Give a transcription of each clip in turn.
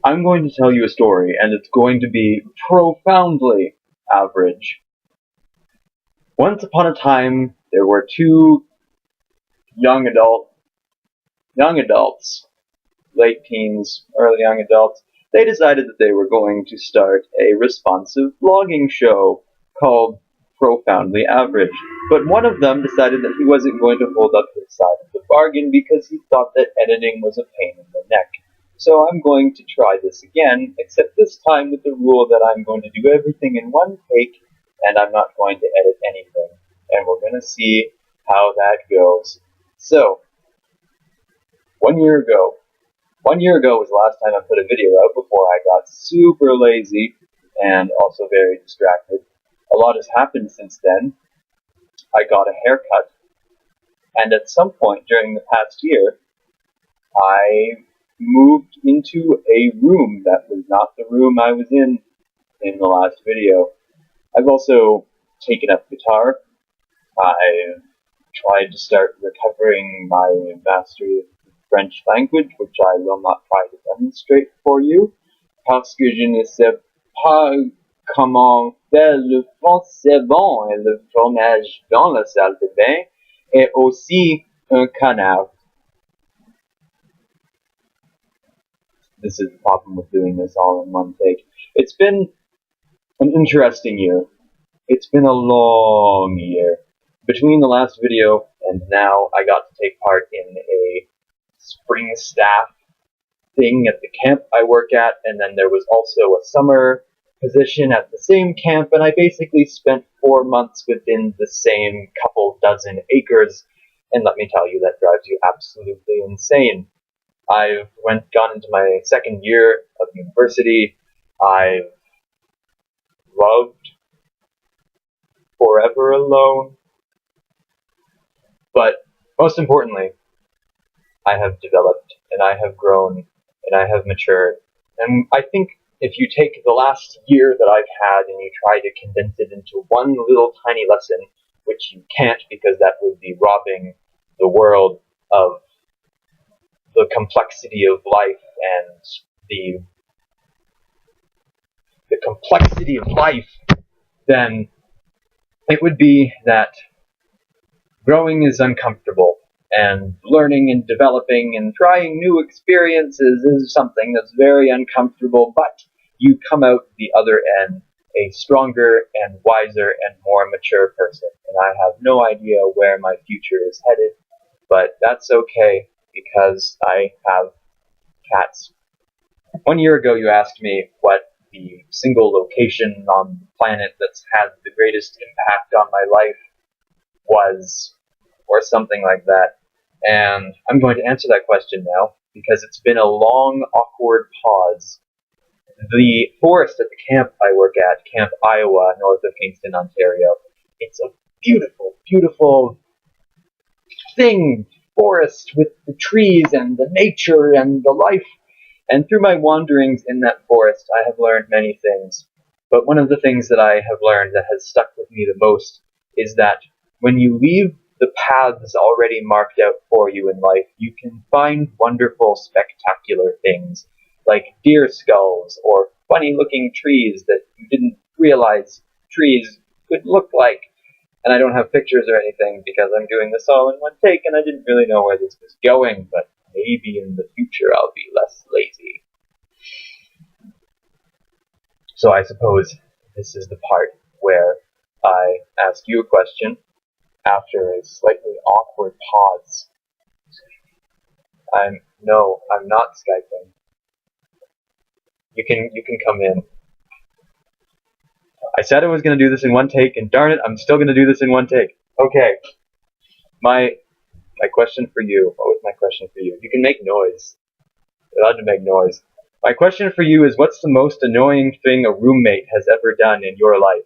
I'm going to tell you a story, and it's going to be profoundly average. Once upon a time, there were two young adults, late teens, early young adults. They decided that they were going to start a responsive blogging show called Profoundly Average. But one of them decided that he wasn't going to hold up his side of the bargain because he thought that editing was a pain in the neck. So I'm going to try this again, except this time with the rule that I'm going to do everything in one take and I'm not going to edit anything. And we're going to see how that goes. So, 1 year ago was the last time I put a video out before I got super lazy and also very distracted. A lot has happened since then. I got a haircut. And at some point during the past year, I moved into a room that was not the room I was in the last video. I've also taken up guitar. I've tried to start recovering my mastery of the French language, which I will not try to demonstrate for you, parce que je ne sais pas comment faire le français bon et le fromage dans la salle de bain, et aussi un canard. This is the problem with doing this all in one take. It's been an interesting year. It's been a long year. Between the last video and now, I got to take part in a spring staff thing at the camp I work at, and then there was also a summer position at the same camp, and I basically spent 4 months within the same couple dozen acres, and let me tell you, that drives you absolutely insane. I've gone into my second year of university. I've loved Forever Alone. But most importantly, I have developed, and I have grown, and I have matured. And I think if you take the last year that I've had and you try to condense it into one little tiny lesson, which you can't because that would be robbing the world of the complexity of life and the complexity of life, then it would be that growing is uncomfortable, and learning and developing and trying new experiences is something that's very uncomfortable, but you come out the other end a stronger and wiser and more mature person. And I have no idea where my future is headed, but that's okay because I have cats. 1 year ago you asked me what the single location on the planet that's had the greatest impact on my life was, or something like that. And I'm going to answer that question now, because it's been a long, awkward pause. The forest at the camp I work at, Camp Iowa, north of Kingston, Ontario, it's a beautiful, beautiful thing, forest with the trees and the nature and the life. And through my wanderings in that forest, I have learned many things. But one of the things that I have learned that has stuck with me the most is that when you leave the paths already marked out for you in life, you can find wonderful, spectacular things, like deer skulls or funny-looking trees that you didn't realize trees could look like. And I don't have pictures or anything because I'm doing this all in one take, and I didn't really know where this was going, but maybe in the future I'll be less lazy. So I suppose this is the part where I ask you a question after a slightly awkward pause. I'm not Skyping. You can come in. I said I was going to do this in one take, and darn it, I'm still going to do this in one take. Okay. My question for you. What was my question for you? You can make noise. You're allowed to make noise. My question for you is, what's the most annoying thing a roommate has ever done in your life?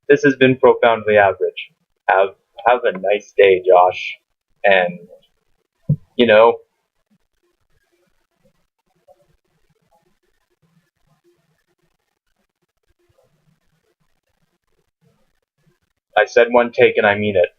This has been Profoundly Average. Have a nice day, Josh. And, I said one take and I mean it.